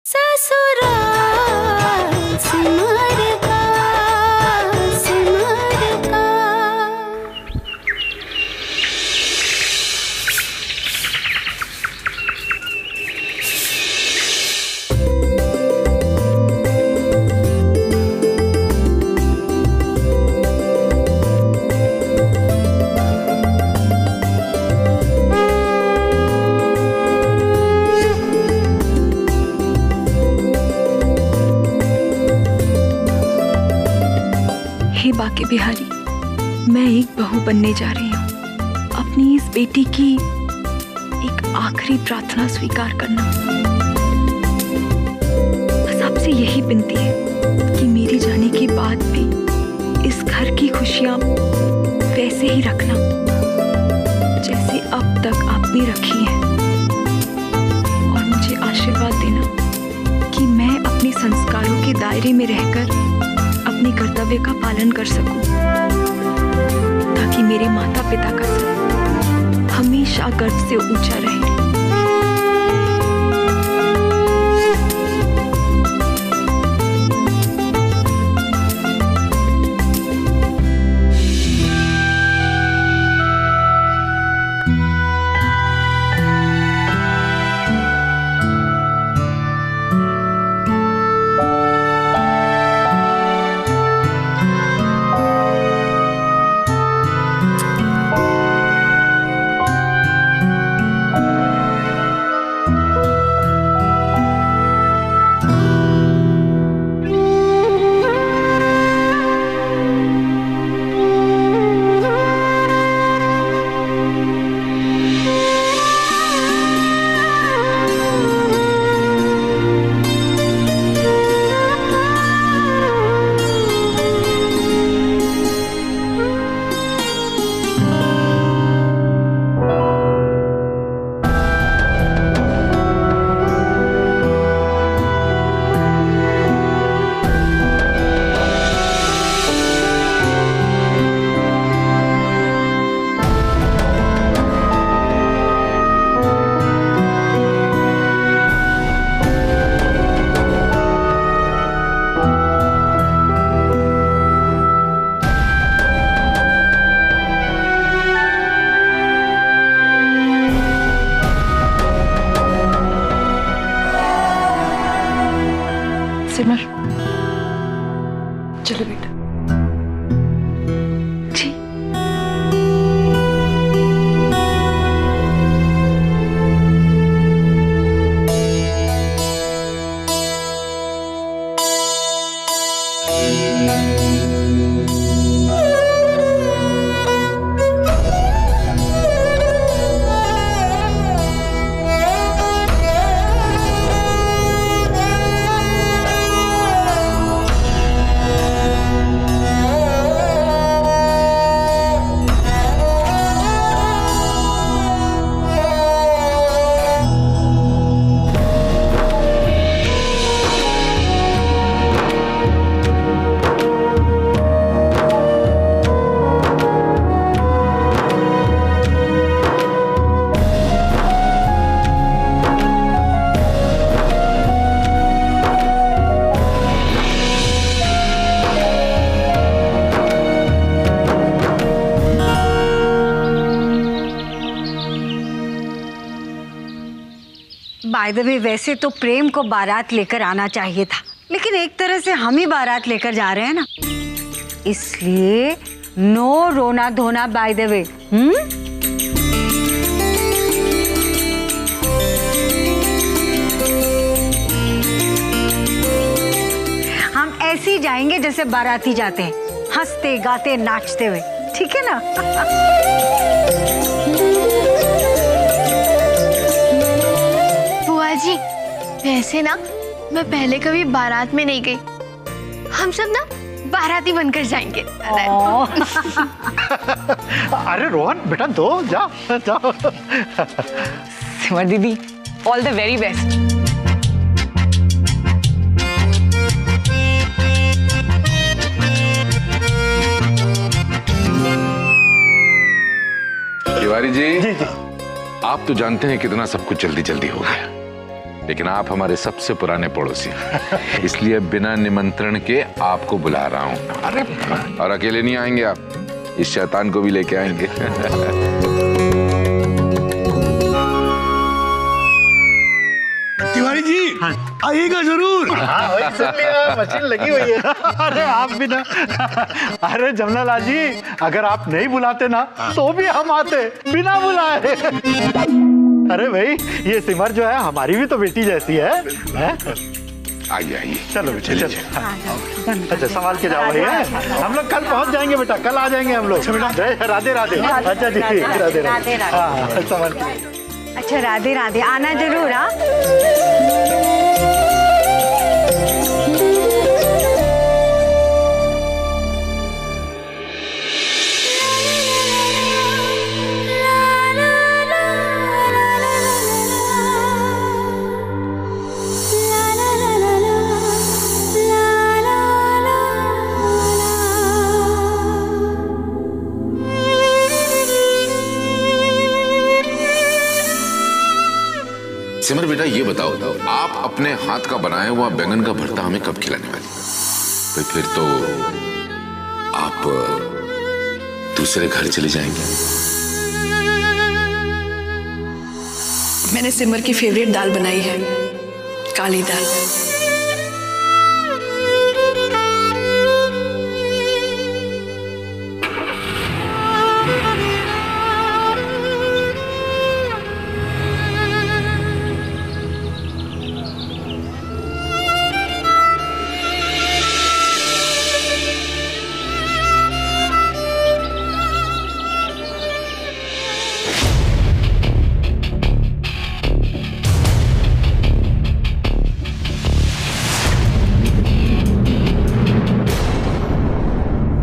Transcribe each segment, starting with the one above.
ससुराल सिमर का सिमर का। बाके बिहारी, मैं एक बहू बनने जा रही हूँ। अपनी इस बेटी की एक आखिरी प्रार्थना स्वीकार करना। बस आपसे यही विनती है कि मेरे जाने के बाद भी इस घर की खुशियाँ वैसे ही रखना जैसे अब तक आपने रखी हैं, और मुझे आशीर्वाद देना कि मैं अपने संस्कारों के दायरे में रहकर अपने कर्तव्य का पालन कर सकूं, ताकि मेरे माता पिता का सर हमेशा गर्व से ऊंचा रहे। सिमर, चलो बेटा। जी। बाय द वे, वैसे तो प्रेम को बारात लेकर आना चाहिए था, लेकिन एक तरह से हम ही बारात लेकर जा रहे हैं ना, इसलिए नो रोना धोना बाय द वे। हम ऐसे ही जाएंगे जैसे बाराती जाते हैं, हंसते गाते नाचते हुए, ठीक है ना? जी, वैसे ना मैं पहले कभी बारात में नहीं गई। हम सब ना बाराती बनकर जाएंगे। अरे रोहन बेटा, दो जाओ जाओ। सिमर दीदी, all the very best. Tiwari ji, आप तो जानते हैं कितना सब कुछ जल्दी जल्दी हो गया। लेकिन आप हमारे सबसे पुराने पड़ोसी हैं, इसलिए बिना निमंत्रण के आपको बुला रहा हूँ। अरे और अकेले नहीं आएंगे आप, इस शैतान को भी लेके आएंगे। तिवारी जी आइएगा जरूर। हाँ वही सुन लिया, मशीन लगी हुई है। अरे आप भी ना, अरे जमनालाल जी अगर आप नहीं बुलाते ना तो भी हम आते बिना बुलाए। अरे भाई ये सिमर जो है हमारी भी तो बेटी जैसी है? आइए आइए। चलो बेटा चलो। अच्छा संभाल के जाओ भैया, हम लोग कल पहुंच जाएंगे बेटा, कल आ जाएंगे हम लोग। राधे राधे। अच्छा जी राधे राधे। हाँ संभाल के। अच्छा राधे राधे, आना जरूर। हाँ सिमर बेटा ये बताओ, आप अपने हाथ का बनाया हुआ बैंगन का भरता हमें कब खिलाने वाली? तो फिर तो आप दूसरे घर चले जाएंगे। मैंने सिमर की फेवरेट दाल बनाई है, काली दाल।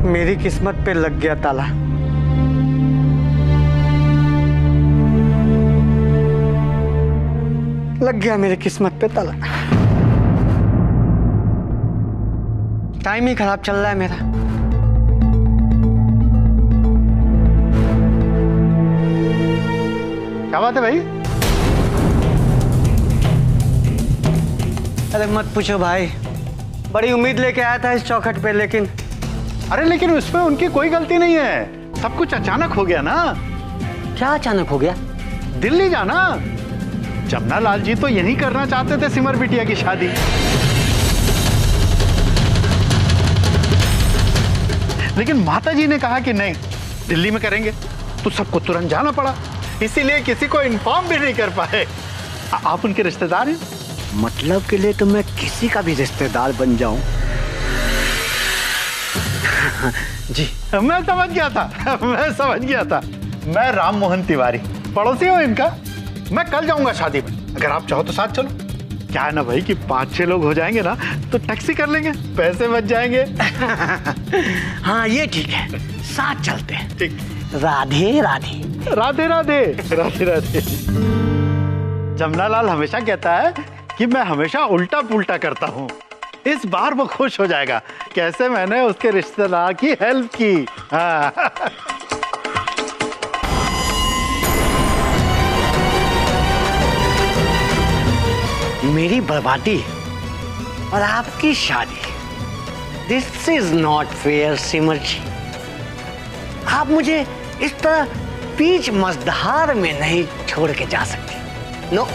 मेरी किस्मत पे लग गया ताला। लग गया मेरी किस्मत पे ताला। टाइम ही खराब चल रहा है मेरा। क्या बात है भाई? अरे मत पूछो भाई, बड़ी उम्मीद लेके आया था इस चौखट पे, लेकिन अरे लेकिन उसमें उनकी कोई गलती नहीं है, सब कुछ अचानक हो गया ना। क्या अचानक हो गया? दिल्ली जाना। जमनालाल जी तो यही करना चाहते थे सिमर बिटिया की शादी, लेकिन माताजी ने कहा कि नहीं दिल्ली में करेंगे, तो सबको तुरंत जाना पड़ा, इसीलिए किसी को इन्फॉर्म भी नहीं कर पाए। आप उनके रिश्तेदार हैं? मतलब के लिए तो मैं किसी का भी रिश्तेदार बन जाऊं? जी मैं समझ गया था, मैं समझ गया था। मैं राम मोहन तिवारी, पड़ोसी हूँ इनका। मैं कल जाऊंगा शादी में, अगर आप चाहो तो साथ चलो। क्या है ना भाई कि 5-6 लोग हो जाएंगे ना तो टैक्सी कर लेंगे, पैसे बच जाएंगे। हाँ ये ठीक है, साथ चलते हैं। ठीक। राधे राधे। राधे राधे। राधे राधे। जमनालाल हमेशा कहता है कि मैं हमेशा उल्टा पुल्टा करता हूँ, इस बार वो खुश हो जाएगा कैसे मैंने उसके रिश्तेदार की हेल्प की। हाँ। मेरी बर्बादी और आपकी शादी, दिस इज नॉट फेयर सिमर जी। आप मुझे इस तरह बीच मझधार में नहीं छोड़ के जा सकते। नो।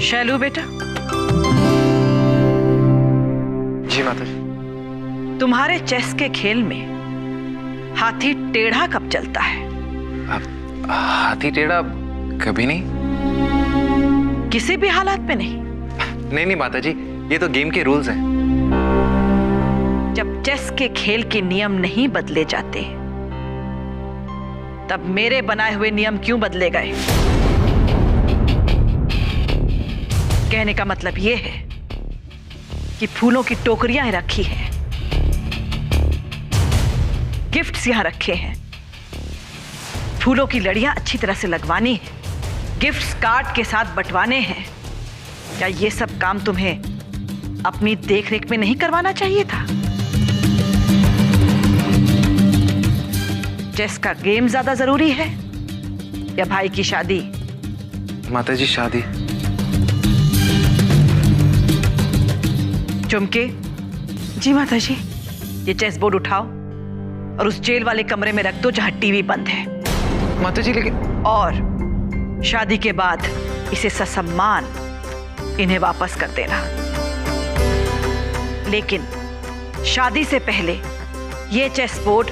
शैलू बेटा। जी माताजी। तुम्हारे चेस के खेल में हाथी टेढ़ा कब चलता है? हाथी टेढ़ा कभी नहीं। किसी भी हालात में नहीं? नहीं माताजी, ये तो गेम के रूल्स हैं। जब चेस के खेल के नियम नहीं बदले जाते तब मेरे बनाए हुए नियम क्यों बदले गए? कहने का मतलब यह है कि फूलों की टोकरियां रखी हैं, गिफ्ट्स यहां रखे हैं, फूलों की लड़ियां अच्छी तरह से लगवानी है, गिफ्ट्स कार्ड के साथ बंटवाने हैं। क्या ये सब काम तुम्हें अपनी देखरेख में नहीं करवाना चाहिए था? चेस का गेम ज्यादा जरूरी है या भाई की शादी? माताजी शादी। चुमके। जी माताजी। ये चेस बोर्ड उठाओ और उस जेल वाले कमरे में रख दो जहां टीवी बंद है। माताजी लेकिन। और शादी के बाद इसे ससम्मान इन्हें वापस कर देना, लेकिन शादी से पहले ये चेस बोर्ड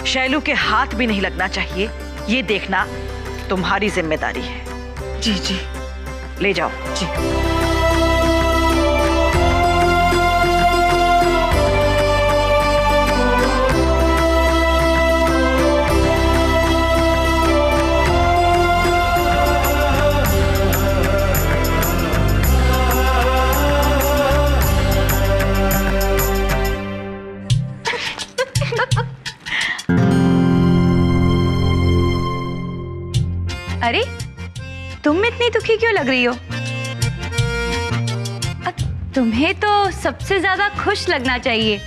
शैलू के हाथ भी नहीं लगना चाहिए। ये देखना तुम्हारी जिम्मेदारी है। जी जी। ले जाओ। जी। अरे तुम इतनी दुखी क्यों लग रही हो? तुम्हें तो सबसे ज्यादा खुश लगना चाहिए।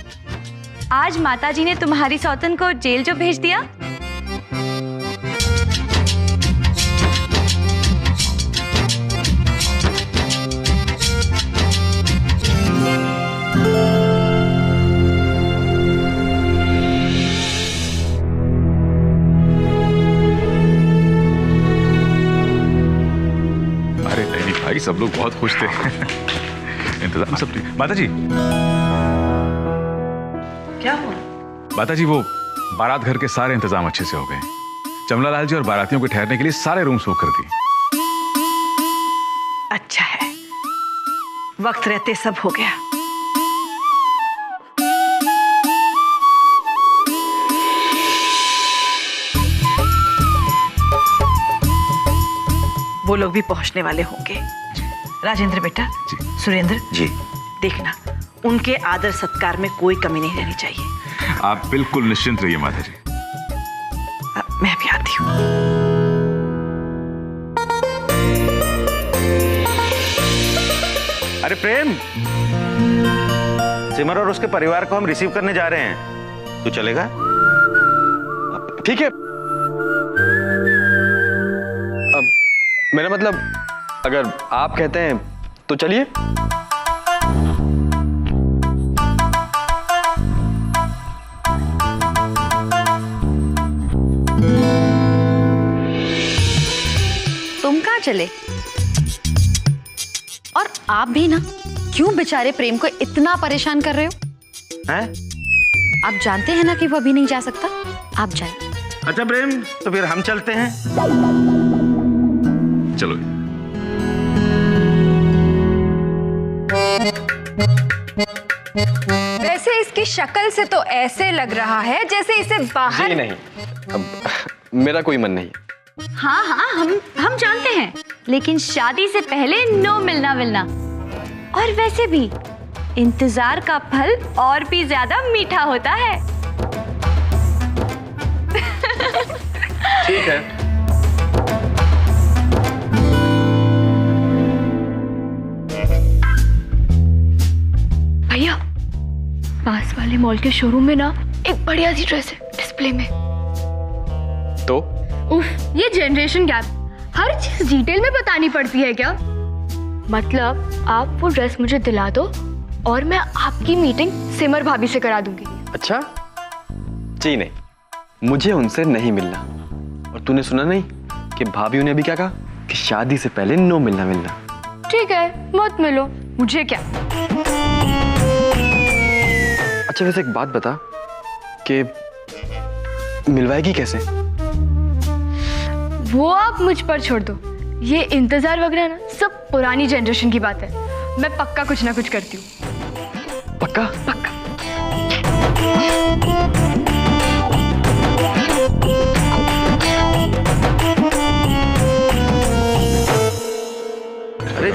आज माताजी ने तुम्हारी सौतन को जेल जो भेज दिया। भाई सब लोग बहुत खुश थे। इंतजाम सब ठीक। माताजी। क्या हुआ? माताजी वो बारात घर के सारे इंतजाम अच्छे से हो गए। चमलालाल जी और बारातियों के ठहरने के लिए सारे रूम्स बुक कर दिए। अच्छा है, वक्त रहते सब हो गया। वो लोग भी पहुंचने वाले होंगे। राजेंद्र बेटा। जी। सुरेंद्र जी। देखना उनके आदर सत्कार में कोई कमी नहीं रहनी चाहिए। आप बिल्कुल निश्चिंत रहिए माताजी। मैं भी आती हूँ। अरे प्रेम, सिमर और उसके परिवार को हम रिसीव करने जा रहे हैं। तू चलेगा? ठीक है। मेरा मतलब अगर आप कहते हैं तो चलिए। तुम कहाँ चले? और आप भी ना, क्यों बेचारे प्रेम को इतना परेशान कर रहे हो? हैं? आप जानते हैं ना कि वो अभी नहीं जा सकता। आप जाइए। अच्छा प्रेम, तो फिर हम चलते हैं। चलो। वैसे इसकी शक्ल से तो ऐसे लग रहा है जैसे इसे बाहर। जी नहीं, अब मेरा कोई मन नहीं। हाँ हाँ, हम जानते हैं, लेकिन शादी से पहले नो मिलना। और वैसे भी इंतजार का फल और भी ज्यादा मीठा होता है। ठीक है। भैया, पास वाले मॉल के शोरूम में ना एक बढ़िया सी ड्रेस है डिस्प्ले में। तो उफ, ये जनरेशन गैप, हर चीज डिटेल में बतानी पड़ती है क्या? मतलब आप वो ड्रेस मुझे दिला दो और मैं आपकी मीटिंग सिमर भाभी से करा दूंगी। अच्छा जी नहीं, मुझे उनसे नहीं मिलना। और तूने सुना नहीं कि भाभी ने अभी क्या कहा कि शादी से पहले नो मिलना। ठीक है, मत मिलो, मुझे क्या। अच्छा वैसे एक बात बता कि मिलवाएगी कैसे? वो आप मुझ पर छोड़ दो। ये इंतजार वगैरह ना सब पुरानी जनरेशन की बात है। मैं पक्का कुछ ना कुछ करती हूँ। पक्का?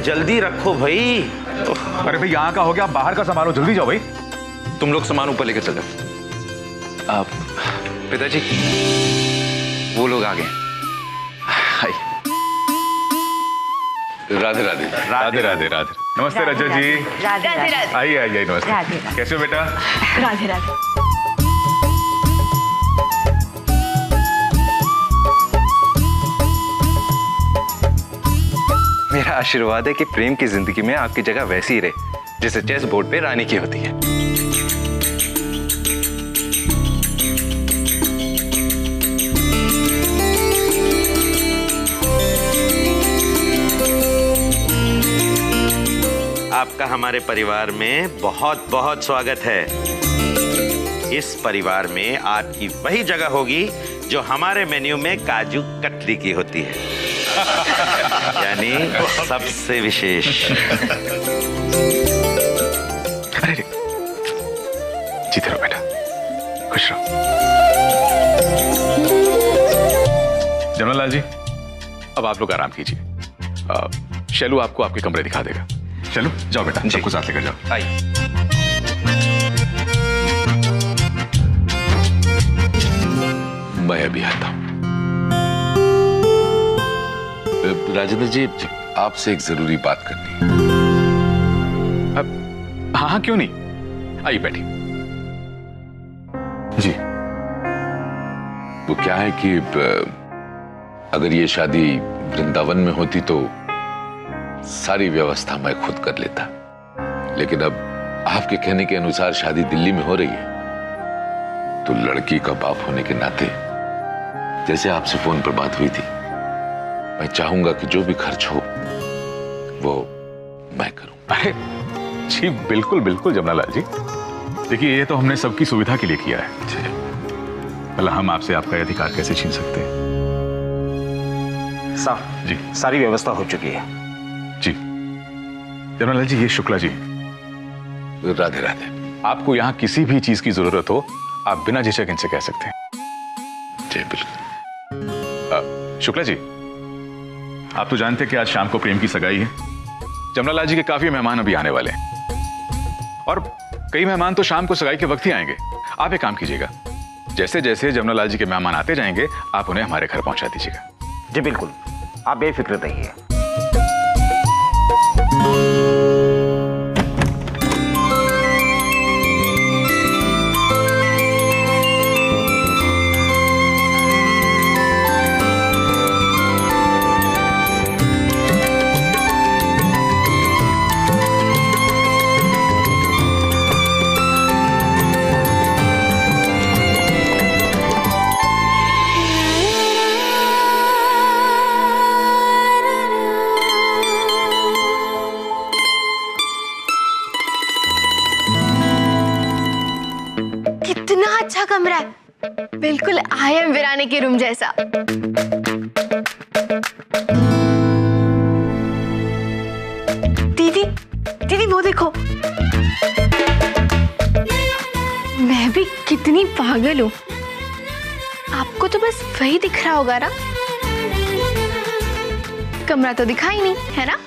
जल्दी रखो भाई। अरे भाई यहाँ का हो गया, आप बाहर का संभालो, जल्दी जाओ भाई। तुम लोग सामान ऊपर लेकर चलो। आप पिताजी, वो लोग आ गए। हाय। राधे राधे। राधे राधे राधे। नमस्ते रजत जी। राधे राधे। आइए आइए, नमस्ते। राधे राधे। कैसे हो बेटा? राधे राधे। मेरा आशीर्वाद है कि प्रेम की जिंदगी में आपकी जगह वैसी ही रहे जैसे चेस बोर्ड पे रानी की होती है। आपका हमारे परिवार में बहुत बहुत स्वागत है। इस परिवार में आपकी वही जगह होगी जो हमारे मेन्यू में काजू कतली की होती है, यानी सबसे विशेष। अरे जीते रहो बेटा, खुश रहो। जमनालाल जी, अब आप लोग आराम कीजिए। शैलू आपको आपके कमरे दिखा देगा। चलो जाओ बेटा, सबको साथ लेकर जाओ। आइए। मैं अभी आता हूं। राजेंद्र जी, आपसे एक जरूरी बात करनी है। हाँ हाँ, क्यों नहीं, आइए बैठिए। जी। वो क्या है कि अगर ये शादी वृंदावन में होती तो सारी व्यवस्था मैं खुद कर लेता, लेकिन अब आपके कहने के अनुसार शादी दिल्ली में हो रही है, तो लड़की का बाप होने के नाते जैसे आपसे फोन पर बात हुई थी, मैं चाहूंगा कि जो भी खर्च हो वो मैं करूं। अरे जी बिल्कुल बिल्कुल जमनालाल जी, देखिए ये तो हमने सबकी सुविधा के लिए किया है, भला हम आपसे आपका अधिकार कैसे छीन सकते हैं। साहब जी, सारी व्यवस्था हो चुकी है। जी जमनालाल जी, ये शुक्ला जी। राधे राधे। आपको यहाँ किसी भी चीज की जरूरत हो, आप बिना झिझक इनसे कह सकते हैं। जी बिल्कुल। शुक्ला जी, आप तो जानते कि आज शाम को प्रेम की सगाई है। जमनालाल जी के काफी मेहमान अभी आने वाले हैं, और कई मेहमान तो शाम को सगाई के वक्त ही आएंगे। आप एक काम कीजिएगा, जैसे जैसे जमनालाल जी के मेहमान आते जाएंगे, आप उन्हें हमारे घर पहुंचा दीजिएगा। जी बिल्कुल, आप बेफिक्र रहिए। कितना अच्छा कमरा है, बिल्कुल आई एम वीरानी के रूम जैसा। दीदी दीदी वो देखो, मैं भी कितनी पागल हूँ, आपको तो बस वही दिख रहा होगा ना, कमरा तो दिखा ही नहीं है ना।